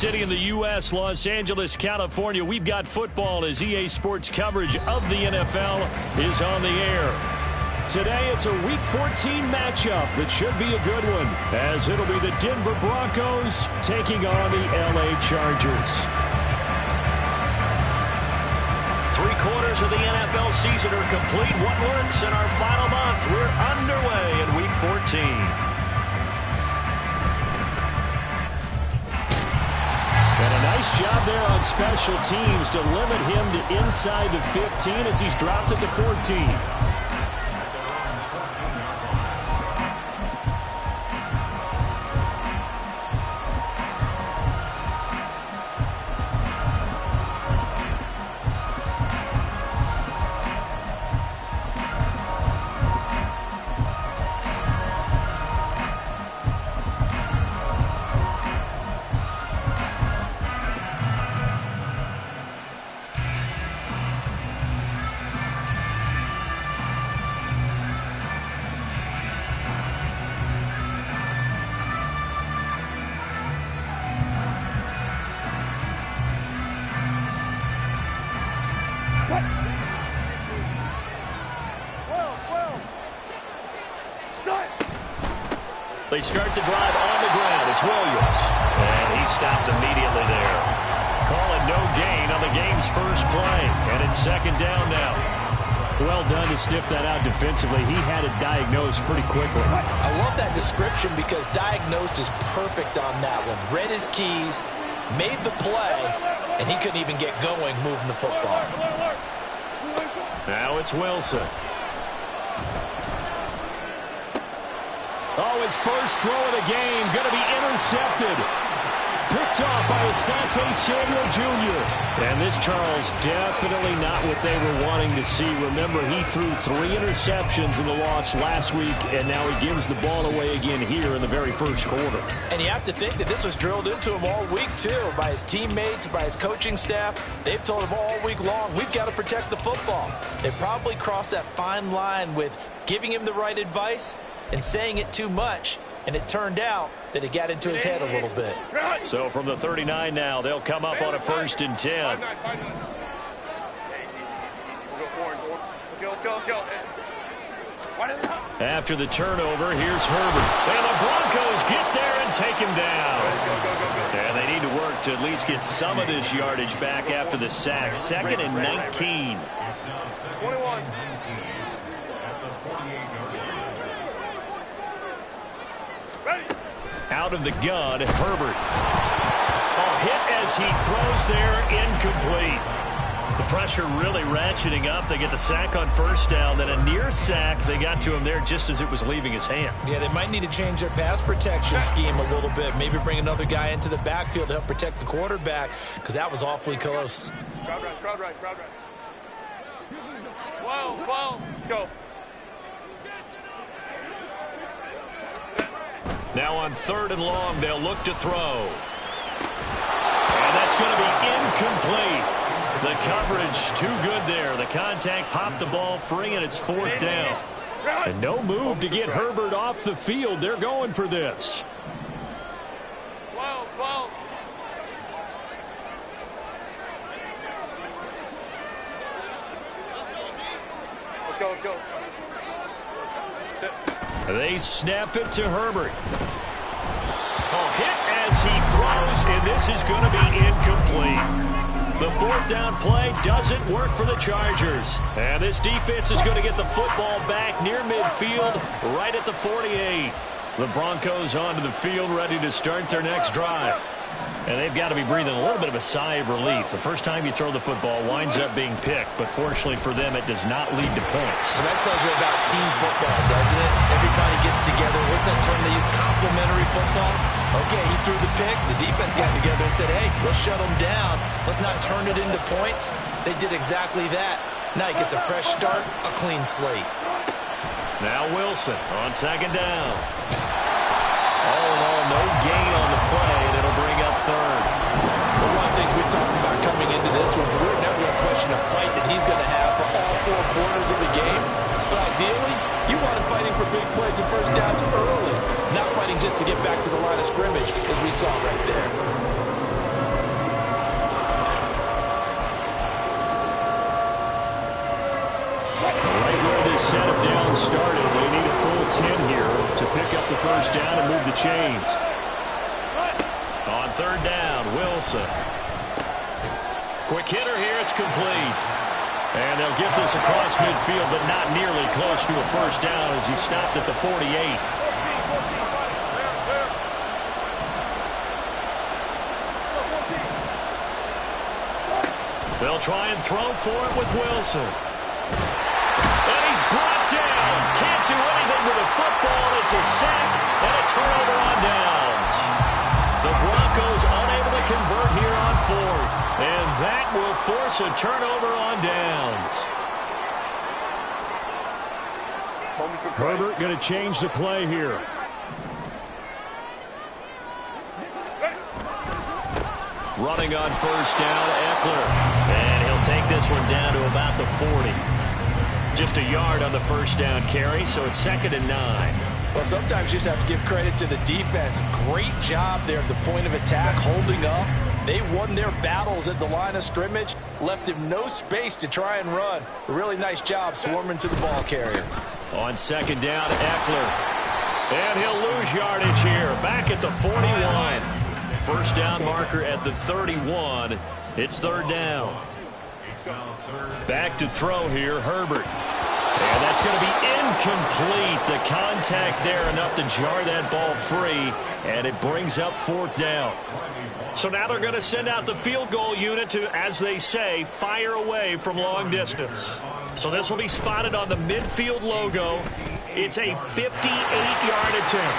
City in the U.S., Los Angeles, California. We've got football as EA Sports coverage of the NFL is on the air. Today, it's a Week 14 matchup that should be a good one, as it'll be the Denver Broncos taking on the L.A. Chargers. 3/4 of the NFL season are complete. What works in our final month? We're underway in Week 14. And a nice job there on special teams to limit him to inside the 15 as he's dropped it to 14. They start the drive on the ground. It's Williams. And he stopped immediately there. Calling no gain on the game's first play. And it's second down now. Well done to sniff that out defensively. He had it diagnosed pretty quickly. I love that description because diagnosed is perfect on that one. Read his keys, made the play, and he couldn't even get going moving the football. Now it's Wilson. Oh, his first throw of the game going to be intercepted. Picked off by Asante Samuel Jr. And this, Charles, definitely not what they were wanting to see. Remember, he threw 3 interceptions in the loss last week, and now he gives the ball away again here in the very first quarter. And you have to think that this was drilled into him all week, too, by his teammates, by his coaching staff. They've told him all week long, we've got to protect the football. They probably crossed that fine line with giving him the right advice and saying it too much, and it turned out that it got into his head a little bit. So from the 39 now, they'll come up on a 1st and 10. After the turnover, here's Herbert. And the Broncos get there and take him down. And they need to work to at least get some of this yardage back after the sack. 2nd and 19. 21. Out of the gun, Herbert. Oh, hit as he throws there, incomplete. The pressure really ratcheting up. They get the sack on 1st down, then a near sack. They got to him there just as it was leaving his hand. Yeah, they might need to change their pass protection scheme a little bit. Maybe bring another guy into the backfield to help protect the quarterback, because that was awfully close. Crowd right. 12, go. Now on 3rd and long, they'll look to throw. And that's going to be incomplete. The coverage too good there. The contact popped the ball free, and it's 4th down. And no move to get Herbert off the field. They're going for this. 12. Let's go. They snap it to Herbert. Oh, hit as he throws, and this is going to be incomplete. The 4th down play doesn't work for the Chargers. And this defense is going to get the football back near midfield, right at the 48. The Broncos onto the field, ready to start their next drive. And they've got to be breathing a little bit of a sigh of relief. The first time you throw the football winds up being picked, but fortunately for them, it does not lead to points. So that tells you about team football, doesn't it? Everybody gets together. What's that term they use? Complementary football? Okay, he threw the pick. The defense got together and said, hey, let's shut them down. Let's not turn it into points. They did exactly that. Now he gets a fresh start, a clean slate. Now Wilson on 2nd down. All in all, no gain on the play, and it'll bring up 3rd. Well, one of the things we talked about coming into this was we're never going to question a fight that he's going to have for all 4 quarters of the game. But ideally, you want him fighting for big plays and 1st downs early, not fighting just to get back to the line of scrimmage, as we saw right there. 10 here to pick up the first down and move the chains. On third down, Wilson. Quick hitter here, it's complete. And they'll get this across midfield, but not nearly close to a first down as he stopped at the 48. They'll try and throw for it with Wilson. And he's brought down. Can't do anything with a football. It's a sack and a turnover on downs. The Broncos unable to convert here on fourth. And that will force a turnover on downs. Herbert going to change the play here. Running on first down, Eckler. And he'll take this one down to about the 40. Just a yard on the first down carry, so it's 2nd and 9. Well, sometimes you just have to give credit to the defense. Great job there at the point of attack, holding up. They won their battles at the line of scrimmage, left him no space to try and run. A really nice job swarming to the ball carrier. On 2nd down, Eckler. And he'll lose yardage here, back at the 41. First down marker at the 31. It's 3rd down. Back to throw here, Herbert. And that's going to be incomplete. The contact there enough to jar that ball free, and it brings up 4th down. So now they're going to send out the field goal unit to, as they say, fire away from long distance. So this will be spotted on the midfield logo. It's a 58-yard attempt.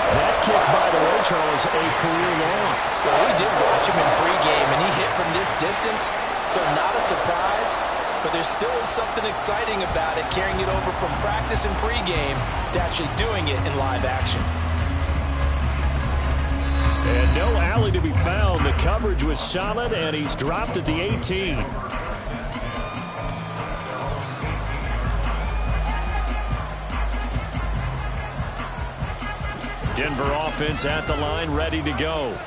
That kick, by the way, Charles, a career long. Well, we did watch him in pregame, and he hit from this distance, so not a surprise. But there still is something exciting about it, carrying it over from practice and pregame to actually doing it in live action. And no alley to be found. The coverage was solid, and he's dropped at the 18. Denver offense at the line, ready to go.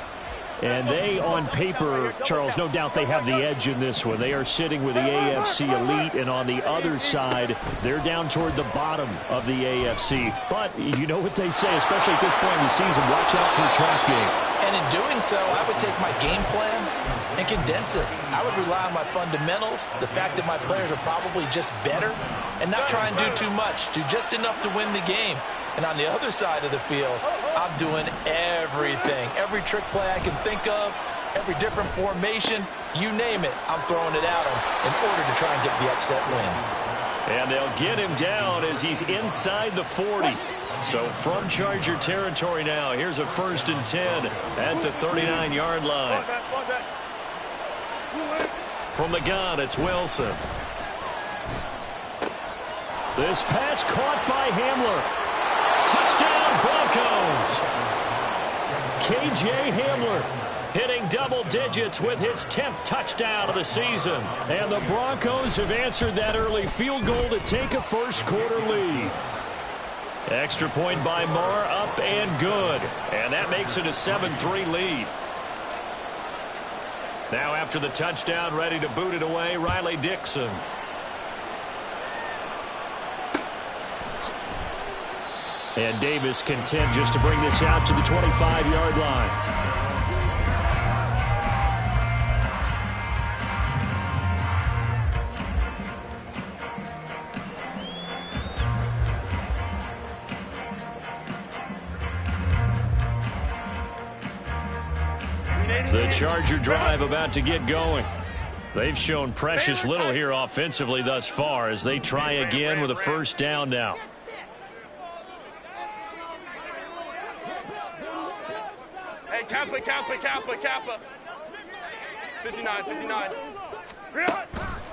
And they, on paper, Charles, no doubt they have the edge in this one. They are sitting with the AFC elite, and on the other side, they're down toward the bottom of the AFC. But you know what they say, especially at this point in the season, watch out for a trap game. And in doing so, I would take my game plan and condense it. I would rely on my fundamentals, the fact that my players are probably just better, and not try and do too much, do just enough to win the game. And on the other side of the field, I'm doing everything. Every trick play I can think of, every different formation, you name it, I'm throwing it at him in order to try and get the upset win. And they'll get him down as he's inside the 40. So from Charger territory now, here's a 1st and 10 at the 39-yard line. From the gun, it's Wilson. This pass caught by Hamler. Touchdown, Broncos. K.J. Hamler hitting double digits with his 10th touchdown of the season. And the Broncos have answered that early field goal to take a first-quarter lead. Extra point by Marr, up and good. And that makes it a 7-3 lead. Now after the touchdown, ready to boot it away, Riley Dixon. And Davis content just to bring this out to the 25-yard line. The Charger drive about to get going. They've shown precious little here offensively thus far as they try again with a first down now. Hey, Kappa. 59.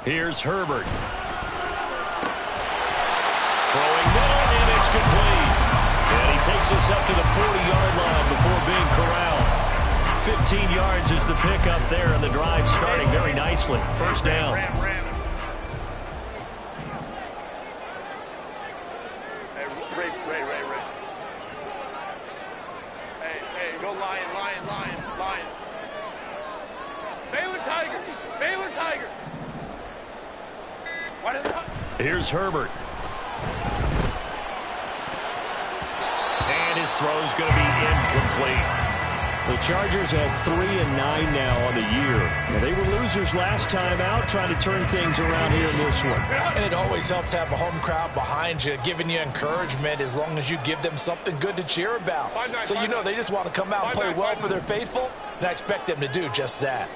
Here's Herbert. Throwing middle, and it's complete. And he takes us up to the 40-yard line before being corralled. 15 yards is the pickup there, and the drive starting very nicely. First down. Ram. Hey, Ray. Hey, go Lion. Baylor Tiger. Here's Herbert. his throw is going to be incomplete. The Chargers at 3-9 now on the year. Now, they were losers last time out, trying to turn things around here in this one. And it always helps to have a home crowd behind you, giving you encouragement as long as you give them something good to cheer about. So you know they just want to come out and play well for their faithful, and I expect them to do just that.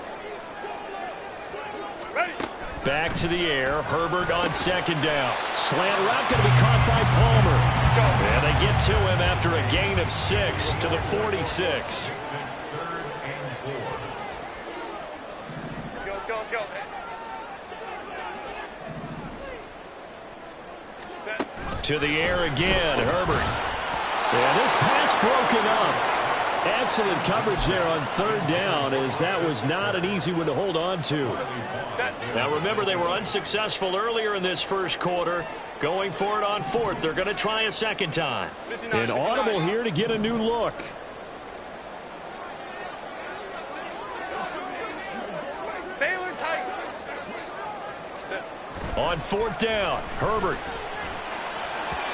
Back to the air. Herbert on second down. Slant route going to be caught by Palmer. And they get to him after a gain of 6 to the 46. Let's go. To the air again. Herbert. And this pass broken up. Excellent coverage there on third down, as that was not an easy one to hold on to. Now remember, they were unsuccessful earlier in this first quarter. Going for it on fourth. They're going to try a second time. An audible here to get a new look. Baylor tight. On fourth down, Herbert.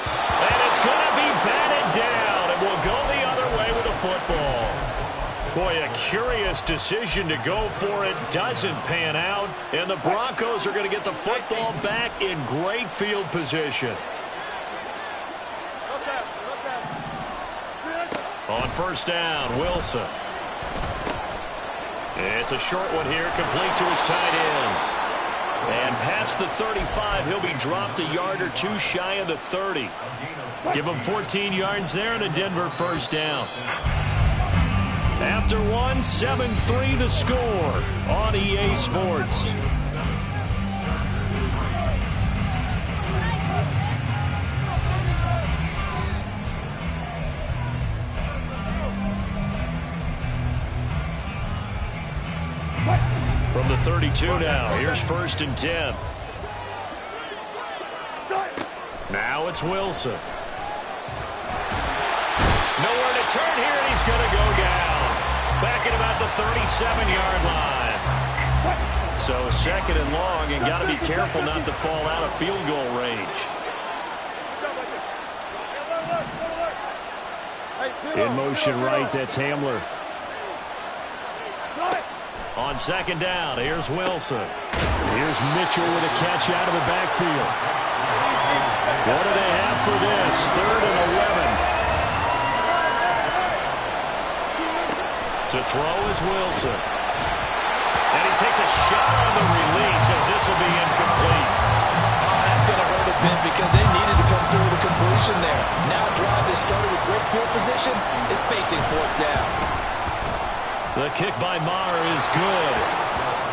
And it's going to be batted down, and will go the other way with the football. Boy, a curious decision to go for it. Doesn't pan out, and the Broncos are going to get the football back in great field position. On first down, Wilson. It's a short one here, complete to his tight end. And past the 35, he'll be dropped a yard or two shy of the 30. Give him 14 yards there and a Denver first down. After one, 7-3 the score on EA Sports. From the 32 now, here's first and 10. Now it's Wilson. Nowhere to turn here, and he's going to go down. Back at about the 37-yard line. So second and long, and got to be careful not to fall out of field goal range. In motion right, that's Hamler. On second down, here's Wilson. Here's Mitchell with a catch out of the backfield. What do they have for this? 3rd and 11. To throw is Wilson. And he takes a shot on the release, as this will be incomplete. That's going to hurt a bit because they needed to come through with a completion there. Now a drive that started with great field position is facing fourth down. The kick by Maher is good.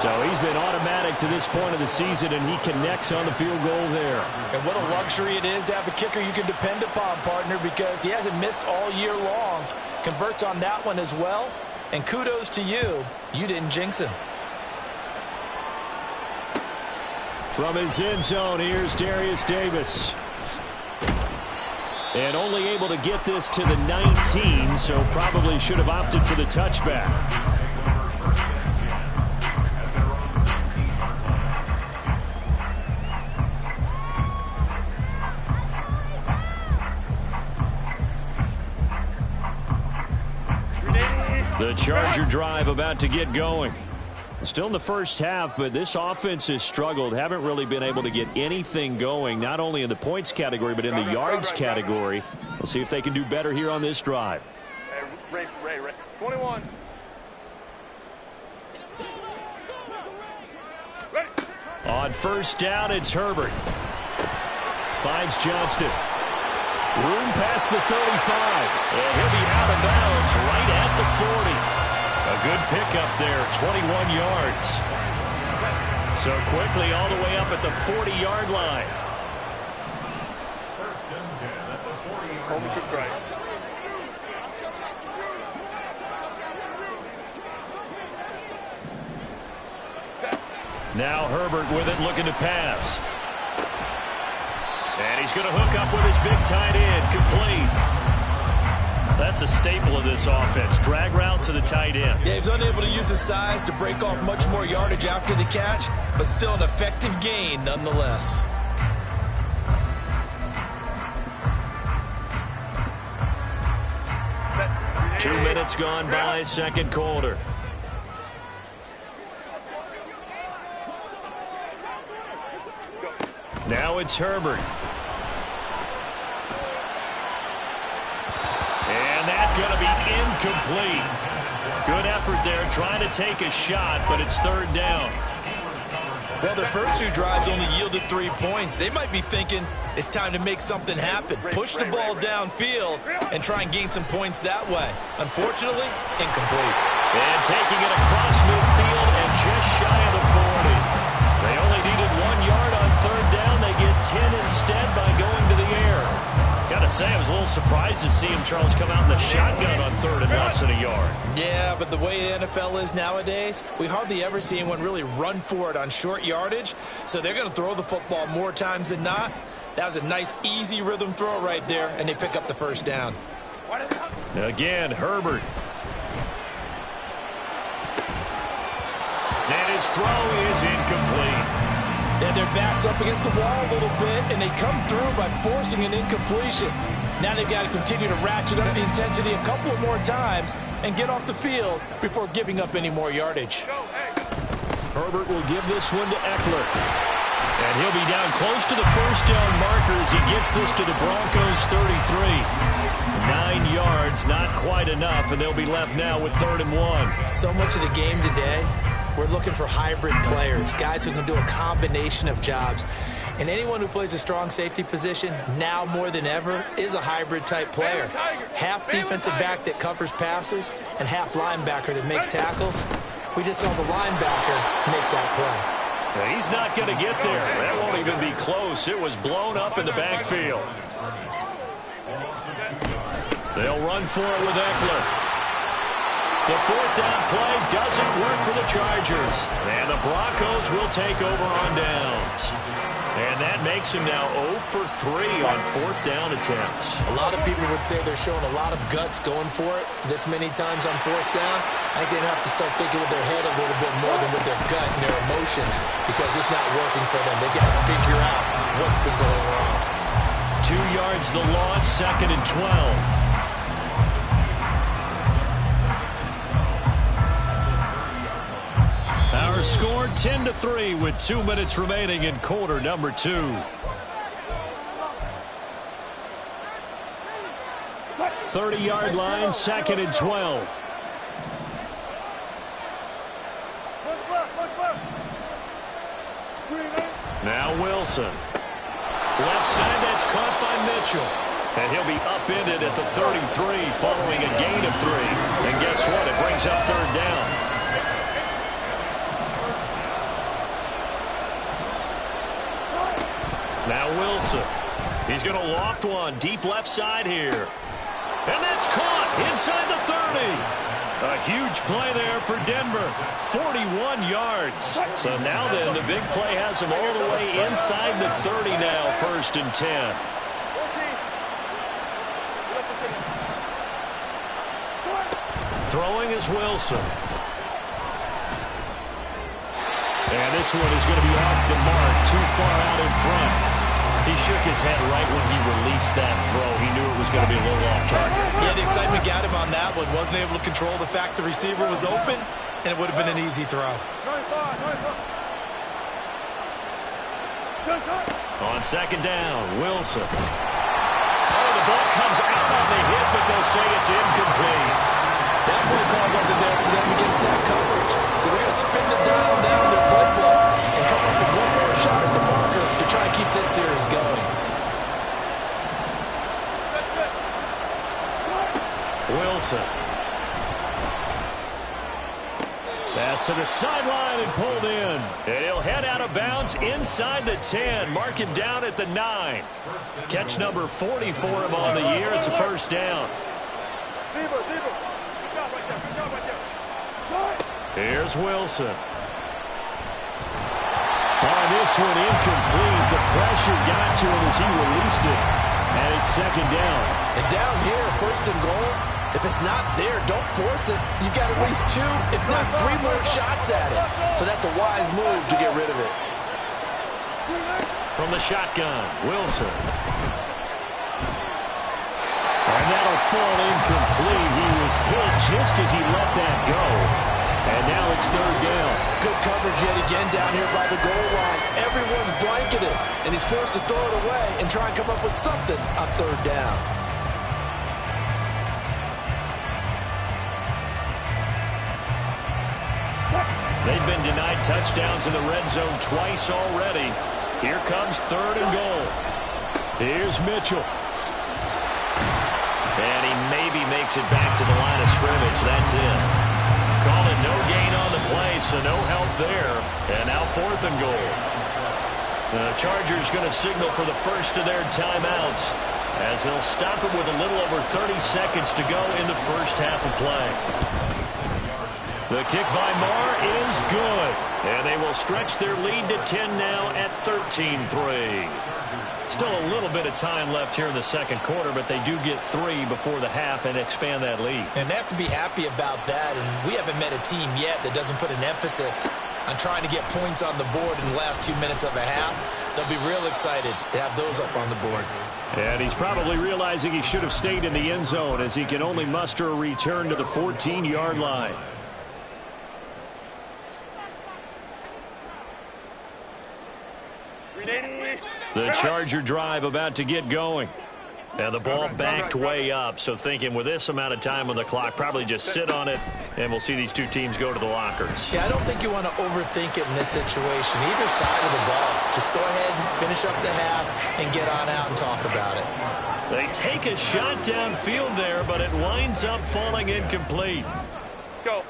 So he's been automatic to this point of the season, and he connects on the field goal there. And what a luxury it is to have a kicker you can depend upon, partner, because he hasn't missed all year long. Converts on that one as well. And kudos to you. You didn't jinx him. From his end zone, here's Darius Davis. And only able to get this to the 19, so probably should have opted for the touchback. The Charger drive about to get going. Still in the first half, but this offense has struggled. Haven't really been able to get anything going, not only in the points category, but in the yards category. We'll see if they can do better here on this drive. Ray. 21. Ready. On first down, it's Herbert. Finds Johnston. Room past the 35. And he'll be out of bounds right at the 40. A good pickup there, 21 yards. So quickly all the way up at the 40-yard line. First and 10 at the 40-yard line. Home to Christ. Now Herbert with it, looking to pass. And he's going to hook up with his big tight end, complete. That's a staple of this offense. Drag route to the tight end. Yeah, he's unable to use his size to break off much more yardage after the catch, but still an effective gain nonetheless. 2 minutes gone by, second quarter. Now it's Herbert. And that's going to be incomplete. Good effort there trying to take a shot, but it's third down. Well, their first 2 drives only yielded 3 points. They might be thinking it's time to make something happen. Push the ball downfield and try and gain some points that way. Unfortunately, incomplete. And taking it across midfield and just shy of the 40. They only needed 1 yard on third down. They get 10 instead by going to the air. Gotta say, I was a little surprised to see him, Charles, come out in the shotgun on third and less than a yard. Yeah, but the way the NFL is nowadays, we hardly ever see anyone really run for it on short yardage. So they're going to throw the football more times than not. That was a nice, easy rhythm throw right there, and they pick up the first down. Again, Herbert. And his throw is incomplete. And their back's up against the wall a little bit, and they come through by forcing an incompletion. Now they've got to continue to ratchet up the intensity a couple of more times and get off the field before giving up any more yardage. Herbert will give this one to Eckler. And he'll be down close to the first down marker as he gets this to the Broncos 33. 9 yards, not quite enough, and they'll be left now with 3rd and 1. So much of the game today, we're looking for hybrid players, guys who can do a combination of jobs. And anyone who plays a strong safety position, now more than ever, is a hybrid-type player. Half defensive back that covers passes and half linebacker that makes tackles. We just saw the linebacker make that play. He's not going to get there. That won't even be close. It was blown up in the backfield. They'll run for it with Eckler. The 4th down play doesn't work for the Chargers. And the Broncos will take over on downs. And that makes him now 0 for 3 on 4th down attempts. A lot of people would say they're showing a lot of guts going for it this many times on 4th down. I think they'd have to start thinking with their head a little bit more than with their gut and their emotions because it's not working for them. They've got to figure out what's been going wrong. 2 yards the loss, 2nd and 12. Our score 10-3 with 2 minutes remaining in quarter number 2. 30-yard line, 2nd and 12. Now Wilson. Left side, that's caught by Mitchell. And he'll be upended at the 33 following a gain of 3. And guess what? It brings up 3rd down. Now Wilson. He's going to loft one deep left side here. And that's caught inside the 30. A huge play there for Denver. 41 yards. So now then, the big play has him all the way inside the 30 now, 1st and 10. Throwing is Wilson. And this one is going to be off the mark, too far out in front. He shook his head right when he released that throw. He knew it was going to be a little off target. Yeah, the excitement got him on that one. Wasn't able to control the fact the receiver was open, and it would have been an easy throw. On 2nd down, Wilson. Oh, the ball comes out on the hit, but they'll say it's incomplete. That play call wasn't there for them against that coverage. So they're going to spin the dial down their playbook and come up with one more shot at the marker to try and keep this series going. Wilson. Pass to the sideline and pulled in. And he'll head out of bounds inside the 10. Mark him down at the 9. Catch number 40 for him on the year. It's a 1st down. Here's Wilson. On this one, incomplete. The pressure got to him as he released it. And it's 2nd down. And down here, 1st and goal, if it's not there, don't force it. You've got at least 2, if not 3 more shots at it. So that's a wise move to get rid of it. From the shotgun, Wilson. And that'll fall incomplete. He was hit just as he let that go. And now it's third down. Good coverage yet again down here by the goal line. Everyone's blanketed, and he's forced to throw it away and try and come up with something on third down. They've been denied touchdowns in the red zone twice already. Here comes third and goal. Here's Mitchell. And he maybe makes it back to the line of scrimmage. That's it. Call it no gain on the play, so no help there. And now fourth and goal. The Chargers going to signal for the first of their timeouts as they'll stop it with a little over 30 seconds to go in the first half of play. The kick by Marr is good. And they will stretch their lead to 10 now at 13-3. Still a little bit of time left here in the second quarter, but they do get 3 before the half and expand that lead. And they have to be happy about that, and we haven't met a team yet that doesn't put an emphasis on trying to get points on the board in the last 2 minutes of a half. They'll be real excited to have those up on the board. And he's probably realizing he should have stayed in the end zone as he can only muster a return to the 14-yard line. The Charger drive about to get going. And the ball backed way up. So thinking with this amount of time on the clock, probably just sit on it, and we'll see these two teams go to the lockers. Yeah, I don't think you want to overthink it in this situation. Either side of the ball. Just go ahead and finish up the half and get on out and talk about it. They take a shot downfield there, but it winds up falling incomplete. Let's go.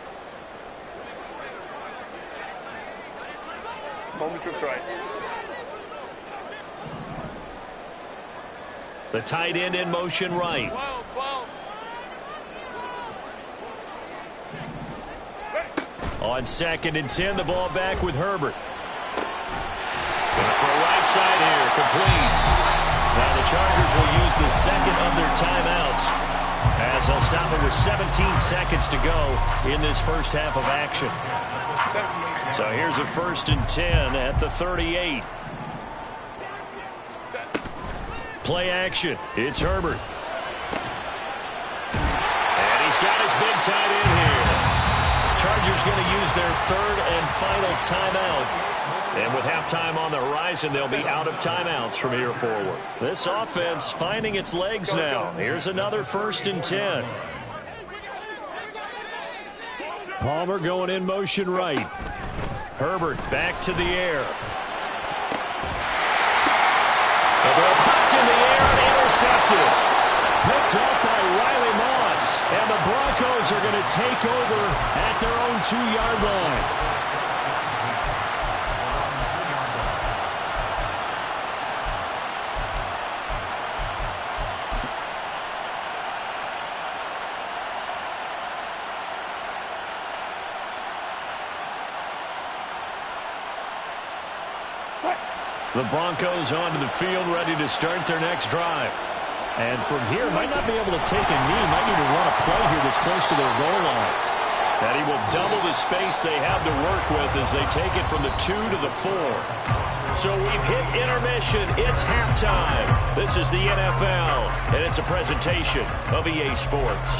Home trips right. The tight end in motion right. 12. On 2nd and 10, the ball back with Herbert. Going for a right side here, complete. Now the Chargers will use the second of their timeouts as they'll stop it with 17 seconds to go in this first half of action. So here's a 1st and 10 at the 38. Play action. It's Herbert. And he's got his big tight end here. Chargers going to use their third and final timeout. And with halftime on the horizon, they'll be out of timeouts from here forward. This offense finding its legs now. Here's another 1st and 10. Palmer going in motion right. Herbert back to the air. The ball popped in the air and intercepted. Picked up by Riley Moss. And the Broncos are going to take over at their own 2-yard line. The Broncos onto the field, ready to start their next drive. And from here, might not be able to take a knee, might need to run a play here this close to their goal line. And he will double the space they have to work with as they take it from the 2 to the 4. So we've hit intermission. It's halftime. This is the NFL, and it's a presentation of EA Sports.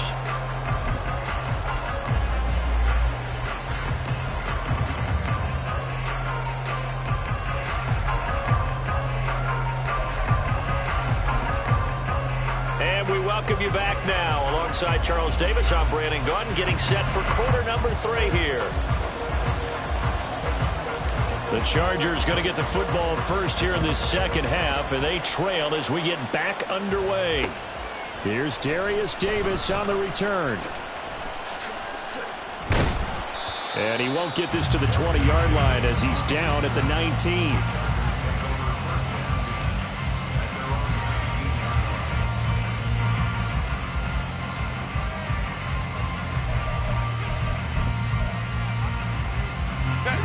Welcome you back now. Alongside Charles Davis, I'm Brandon Gaudin, getting set for quarter number 3 here. The Chargers going to get the football first here in this second half, and they trail as we get back underway. Here's Darius Davis on the return. And he won't get this to the 20-yard line as he's down at the 19.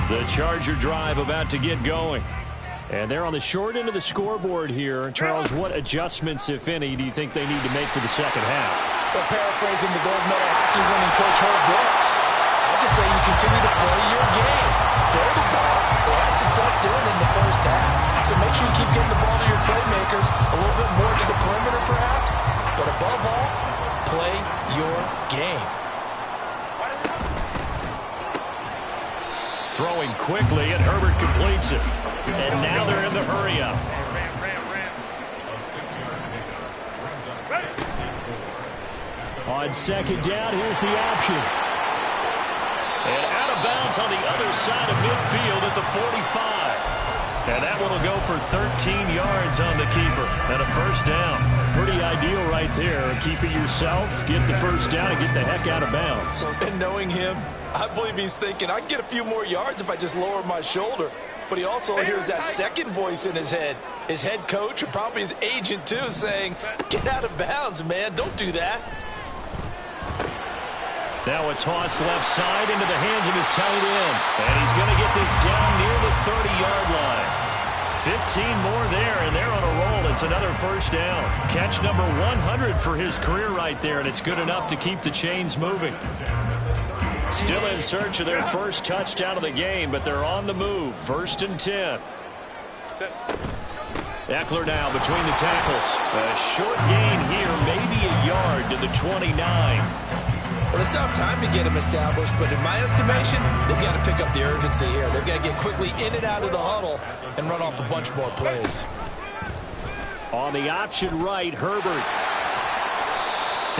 The Charger drive about to get going. And they're on the short end of the scoreboard here. Charles, what adjustments, if any, do you think they need to make for the second half? Well, paraphrasing the gold medal hockey winning coach Herb Brooks, I just say you continue to play your game. Throw the ball. They had success doing it in the first half. So make sure you keep getting the ball to your playmakers, a little bit more to the perimeter perhaps. But above all, game. Throwing quickly, and Herbert completes it. And now they're in the hurry-up. On second down, here's the option. And out of bounds on the other side of midfield at the 45. And that one will go for 13 yards on the keeper. And a first down. Pretty ideal right there. Keep it yourself, get the first down, and get the heck out of bounds. And knowing him, I believe he's thinking, I can get a few more yards if I just lower my shoulder. But he also hears that second voice in his head. His head coach, and probably his agent too, saying, get out of bounds, man. Don't do that. Now a toss left side into the hands of his tight end. And he's going to get this down near the 30-yard line. 15 more there, and they're on a roll. It's another first down. Catch number 100 for his career right there, and it's good enough to keep the chains moving. Still in search of their first touchdown of the game, but they're on the move. 1st and 10. Eckler now between the tackles. A short gain here, maybe a yard to the 29. Well, they still have time to get him established, but in my estimation, they've got to pick up the urgency here. They've got to get quickly in and out of the huddle and run off a bunch more plays. On the option right, Herbert.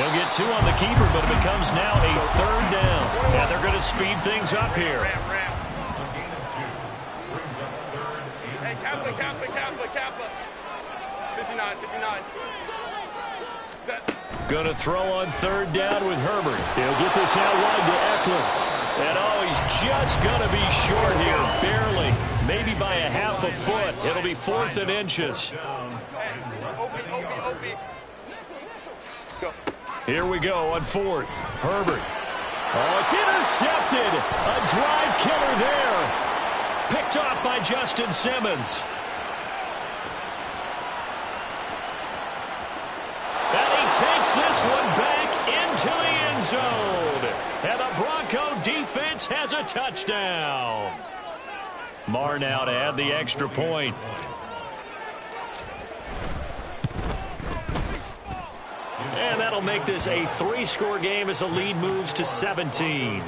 He'll get 2 on the keeper, but it becomes now a 3rd down. And they're going to speed things up here. Hey, Kappa. 59. Set. Going to throw on 3rd down with Herbert. He'll get this out wide to Eckler. And he's just going to be short here, barely. Maybe by a half a foot. It'll be 4th and inches. Go. Here we go on 4th. Herbert. Oh, it's intercepted. A drive killer there. Picked off by Justin Simmons. And he takes this one back into the end zone. And the Bronco defense has a touchdown. Marr now to add the extra point. And that'll make this a 3-score game as the lead moves to 17.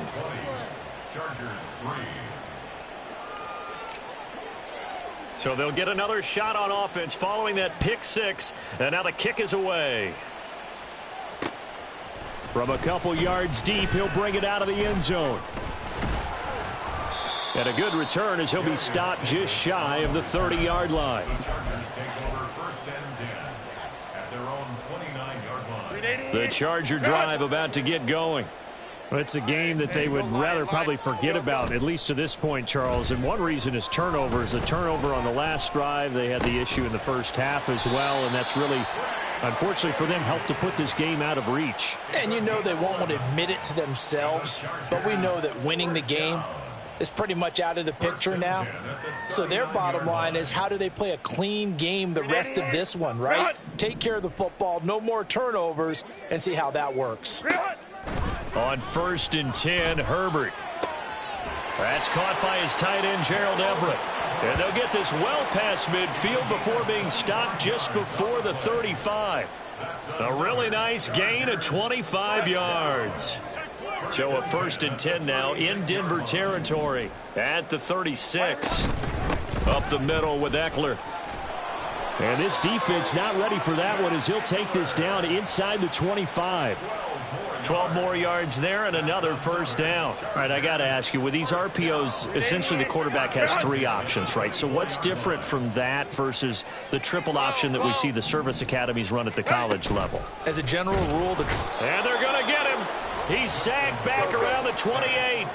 So they'll get another shot on offense following that pick 6. And now the kick is away. From a couple yards deep, he'll bring it out of the end zone. And a good return as he'll be stopped just shy of the 30-yard line. The Charger drive about to get going. Well, it's a game that they would rather probably forget about, at least to this point, Charles. And one reason is turnovers. A turnover on the last drive. They had the issue in the first half as well, and that's really, unfortunately for them, helped to put this game out of reach. And you know they won't want to admit it to themselves, but we know that winning the game is pretty much out of the picture now. So their bottom line is, how do they play a clean game the rest of this one, right? Take care of the football, no more turnovers, and see how that works. On 1st and 10, Herbert. That's caught by his tight end, Gerald Everett. And they'll get this well past midfield before being stopped just before the 35. A really nice gain of 25 yards. So a 1st and 10 now in Denver territory at the 36. Up the middle with Eckler. And this defense not ready for that one as he'll take this down inside the 25. 12 more yards there and another first down. All right, I got to ask you, with these RPOs, essentially the quarterback has 3 options, right? So what's different from that versus the triple option that we see the service academies run at the college level? As a general rule, and they're going to get him. He's sacked back around the 28.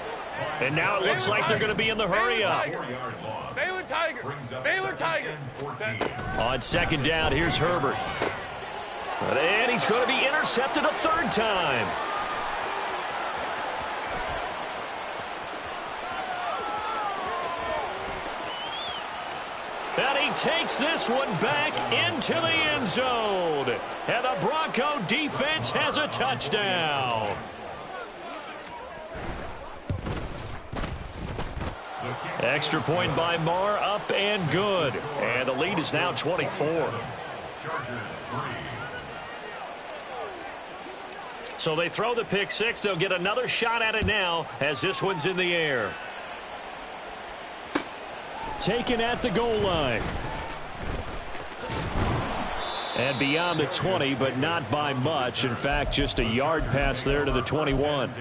And now it looks like they're going to be in the hurry-up. Baylor Tiger. On 2nd down, here's Herbert. And he's going to be intercepted a 3rd time. And he takes this one back into the end zone. And the Bronco defense has a touchdown. Extra point by Marr, up and good. And the lead is now 24. So they throw the pick six. They'll get another shot at it now as this one's in the air. Taken at the goal line. And beyond the 20, but not by much. In fact, just a yard pass there to the 21.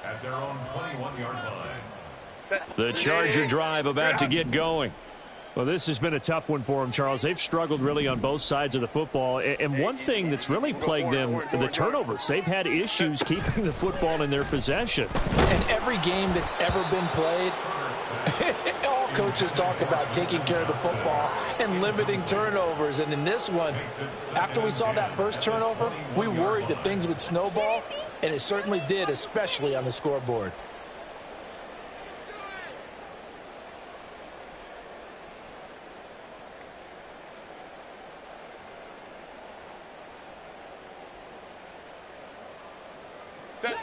At their own 21-yard line. The Charger drive about to get going. Well, this has been a tough one for them, Charles. They've struggled really on both sides of the football. And one thing that's really plagued them, the turnovers. They've had issues keeping the football in their possession. And every game that's ever been played, all coaches talk about taking care of the football and limiting turnovers. And in this one, after we saw that first turnover, we worried that things would snowball, and it certainly did, especially on the scoreboard.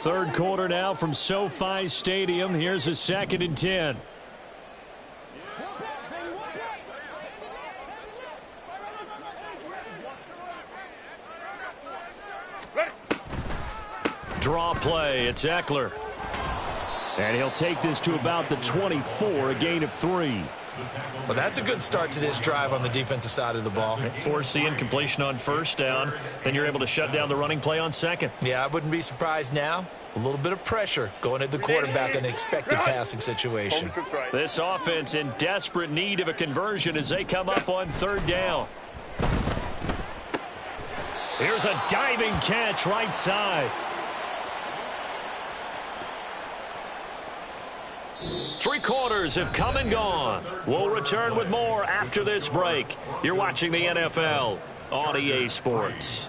Third quarter now from SoFi Stadium. Here's a 2nd and 10. Draw play. It's Eckler. And he'll take this to about the 24, a gain of 3. Well, that's a good start to this drive on the defensive side of the ball. Force the incompletion on first down. Then you're able to shut down the running play on second. Yeah, I wouldn't be surprised now. A little bit of pressure going at the quarterback in an expected passing situation. This offense in desperate need of a conversion as they come up on 3rd down. Here's a diving catch right side. 3 quarters have come and gone. We'll return with more after this break. You're watching the NFL on EA Sports.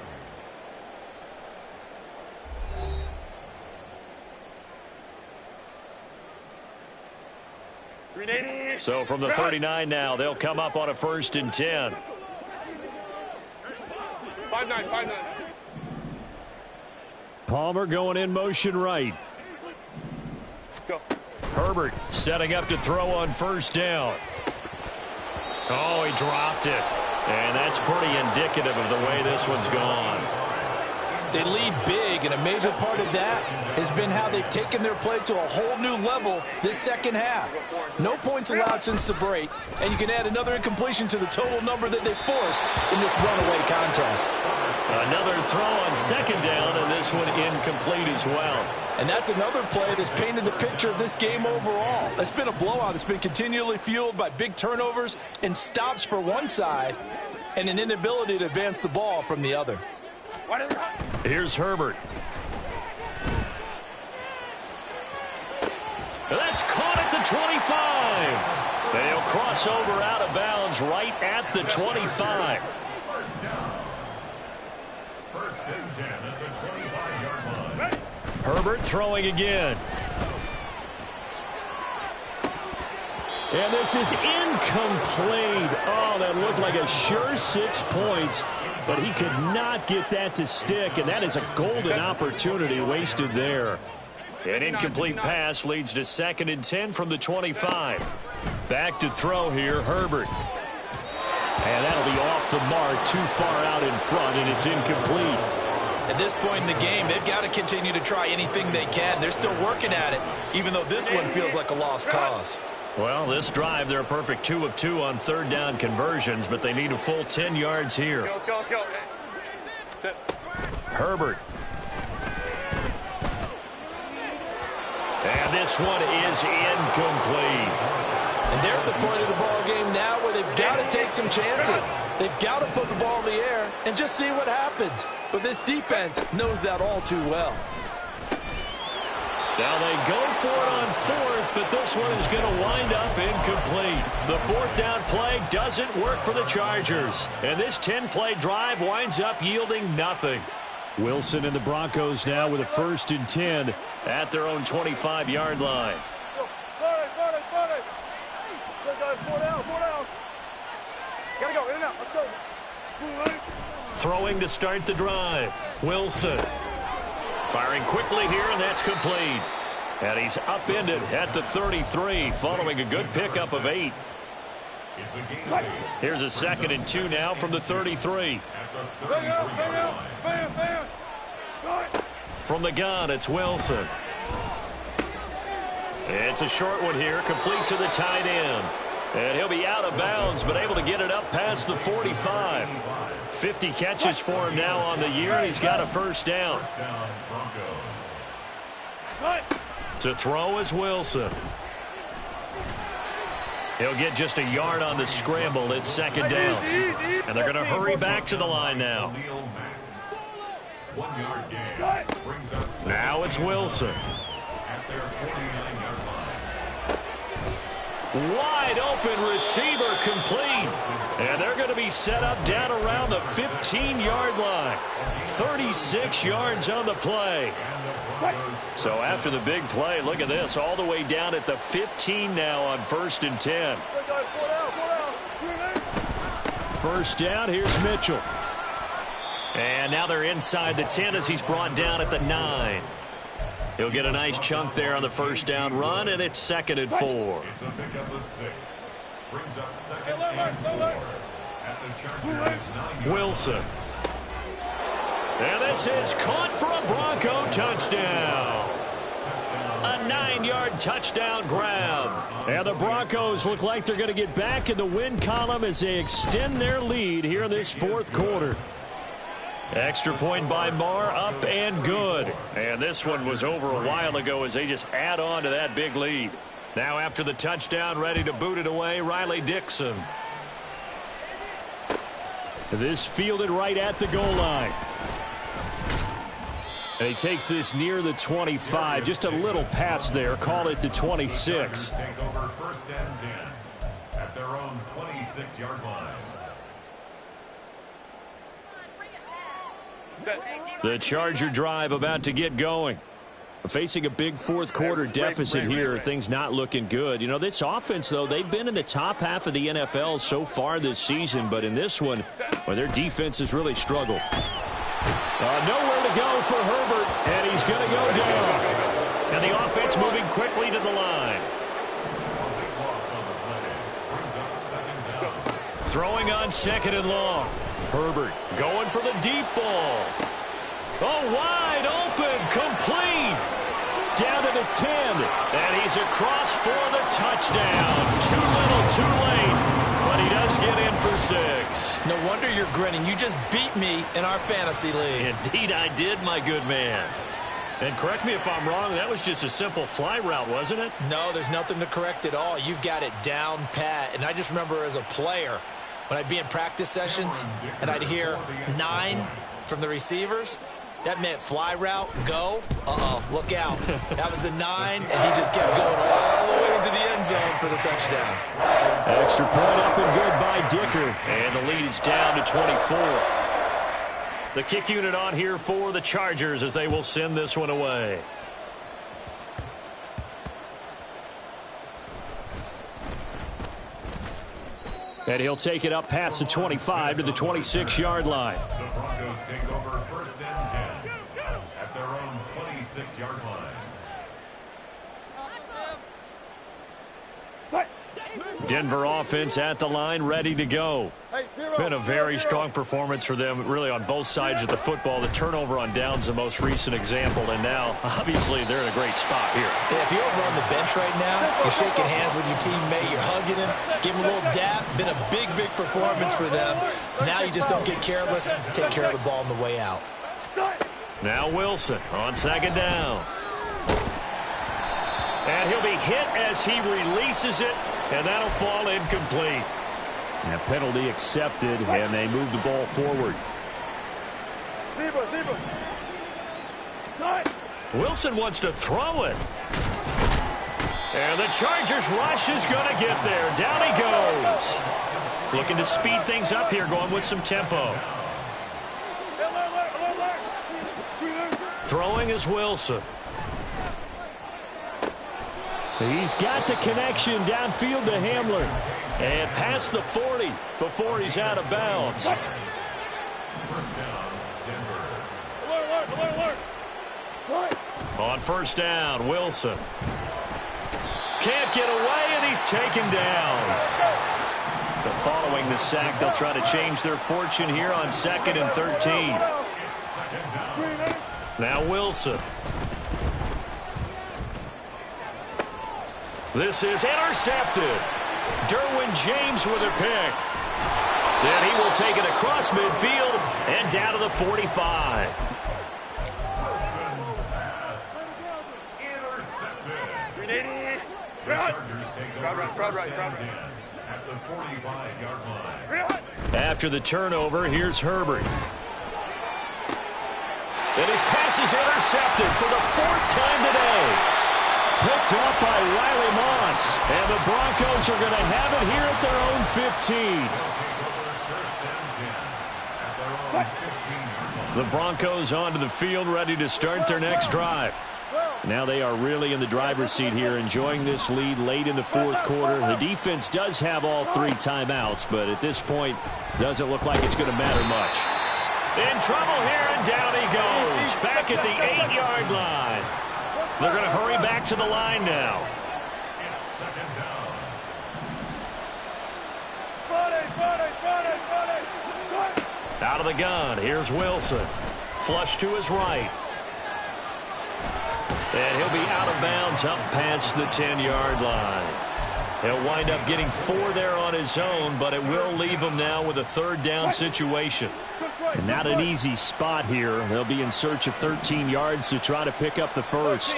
So from the 39 now, they'll come up on a 1st and 10. 5-9. Palmer going in motion right. Go. Herbert setting up to throw on 1st down. Oh, he dropped it. And that's pretty indicative of the way this one's gone. They lead big, and a major part of that has been how they've taken their play to a whole new level this second half. No points allowed since the break, and you can add another incompletion to the total number that they forced in this runaway contest. Another throw on 2nd down, and this one incomplete as well. And that's another play that's painted the picture of this game overall. It's been a blowout. It's been continually fueled by big turnovers and stops for one side and an inability to advance the ball from the other. Here's Herbert. That's caught at the 25. They'll cross over out of bounds right at the 25. First and 10 at the 25-yard line. Herbert throwing again. And this is incomplete. Oh, that looked like a sure 6 points. But he could not get that to stick, and that is a golden opportunity wasted there. An incomplete pass leads to 2nd and 10 from the 25. Back to throw here, Herbert. And that'll be off the mark, too far out in front, and it's incomplete. At this point in the game, they've got to continue to try anything they can. They're still working at it, even though this one feels like a lost cause. Well, this drive, they're a perfect 2 of 2 on 3rd down conversions, but they need a full 10 yards here. Let's go. Herbert. And this one is incomplete. And they're at the point of the ball game now where they've got to take some chances. They've got to put the ball in the air and just see what happens. But this defense knows that all too well. Now they go for it on 4th, but this one is going to wind up incomplete. The 4th down play doesn't work for the Chargers. And this 10-play drive winds up yielding nothing. Wilson and the Broncos now with a 1st and 10 at their own 25-yard line. Gotta go, in and out, let's go. Throwing to start the drive. Wilson. Firing quickly here, and that's complete. And he's upended at the 33, following a good pickup of 8. Here's a 2nd and 2 now from the 33. From the gun, it's Wilson. It's a short one here, complete to the tight end. And he'll be out of bounds, but able to get it up past the 45. 50 catches for him now on the year, and he's got a first down. To throw is Wilson. He'll get just a yard on the scramble. It's second down. And they're going to hurry back to the line now. Now it's Wilson. Wide open receiver complete. And they're going to be set up down around the 15-yard line. 36 yards on the play. So after the big play, look at this, all the way down at the 15 now on 1st and 10. First down, here's Mitchell. And now they're inside the 10 as he's brought down at the 9. He'll get a nice chunk there on the first down run, and it's 2nd and 4. It's a pickup of 6. Brings up 2nd and 4. At the Chargers 9. Wilson. And this is caught for a Bronco touchdown. A 9-yard touchdown grab. And the Broncos look like they're going to get back in the win column as they extend their lead here in this 4th quarter. Extra point by Marr, up and good. And this one was over a while ago as they just add on to that big lead. Now after the touchdown, ready to boot it away, Riley Dixon. This fielded right at the goal line. And he takes this near the 25. Just a little pass there. Call it the 26. Take over 1st and 10 at their own 26-yard line. The Charger drive about to get going. Facing a big 4th quarter deficit here. Things not looking good. You know, this offense, though, they've been in the top half of the NFL so far this season. But in this one, well, their defense has really struggled. Nowhere to go for Herbert, and he's going to go down. And the offense moving quickly to the line. Throwing on 2nd and long. Herbert going for the deep ball. Oh, wide open, complete. Down to the 10, and he's across for the touchdown. Too little, too late, but he does get in for 6. No wonder you're grinning. You just beat me in our fantasy league. Indeed I did, my good man. And correct me if I'm wrong, that was just a simple fly route, wasn't it? No, there's nothing to correct at all. You've got it down pat. And I just remember as a player, when I'd be in practice sessions and I'd hear 9 from the receivers, that meant fly route, go, look out. That was the 9, and he just kept going all the way into the end zone for the touchdown. Extra point up and good by Dicker. And the lead is down to 24. The kick unit on here for the Chargers as they will send this one away. And he'll take it up past the 25 to the 26-yard line. The Broncos take over 1st and 10 at their own 26-yard line. Denver offense at the line, ready to go. Been a very strong performance for them, really, on both sides of the football. The turnover on downs, the most recent example, and now, obviously, they're in a great spot here. Yeah, if you're over on the bench right now, you're shaking hands with your teammate, you're hugging him, give him a little dap. Been a big, big performance for them. Now you just don't get careless, take care of the ball on the way out. Now Wilson on 2nd down. And he'll be hit as he releases it, and that'll fall incomplete. And a penalty accepted, and they move the ball forward. Wilson wants to throw it. And the Chargers rush is going to get there. Down he goes. Looking to speed things up here, going with some tempo. Throwing is Wilson. He's got the connection downfield to Hamler. And past the 40 before he's out of bounds. First down, Denver. On first down, Wilson. Can't get away, and he's taken down. But following the sack, they'll try to change their fortune here on 2nd and 13. Now Wilson. This is intercepted. Derwin James with a pick. And he will take it across midfield and down to the 45. At the 45-yard line. After the turnover, here's Herbert. And his pass is intercepted for the 4th time today. Picked off by Riley Moss. And the Broncos are going to have it here at their own 15. The Broncos onto the field, ready to start their next drive. Now they are really in the driver's seat here, enjoying this lead late in the 4th quarter. The defense does have all 3 timeouts, but at this point, doesn't look like it's going to matter much. In trouble here, and down he goes. Back at the 8-yard line. They're going to hurry back to the line now. It's second down. Out of the gun, here's Wilson. Flush to his right. And he'll be out of bounds up past the 10-yard line. He'll wind up getting 4 there on his own, but it will leave him now with a 3rd down situation. And not an easy spot here. They'll be in search of 13 yards to try to pick up the first.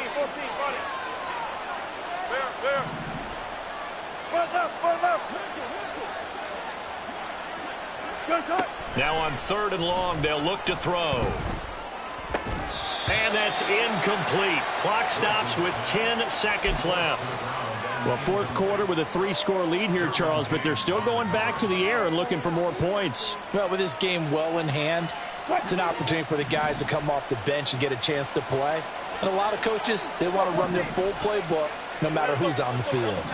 Now on 3rd and long, they'll look to throw. And that's incomplete. Clock stops with 10 seconds left. Well, 4th quarter with a 3-score lead here, Charles, but they're still going back to the air and looking for more points. Well, with this game well in hand, it's an opportunity for the guys to come off the bench and get a chance to play. And a lot of coaches, they want to run their full playbook no matter who's on the field.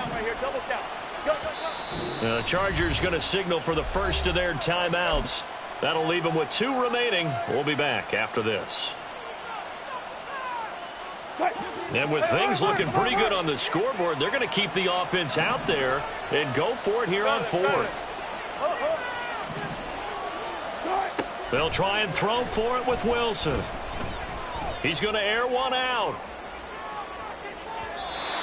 The Chargers going to signal for the first of their timeouts. That'll leave them with 2 remaining. We'll be back after this. And with things looking pretty good on the scoreboard, they're going to keep the offense out there and go for it here on 4th. They'll try and throw for it with Wilson. He's going to air one out.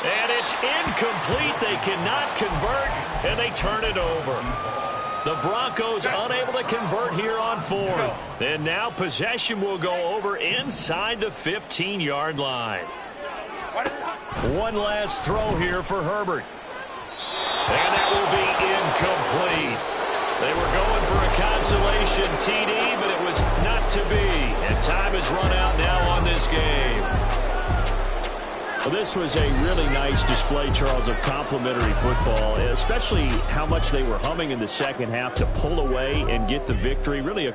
And it's incomplete. They cannot convert, and they turn it over. The Broncos unable to convert here on 4th. And now possession will go over inside the 15-yard line. One last throw here for Herbert. And that will be incomplete. They were going for a consolation TD, but it was not to be. And time has run out now on this game. Well, this was a really nice display, Charles, of complimentary football, especially how much they were humming in the second half to pull away and get the victory. Really a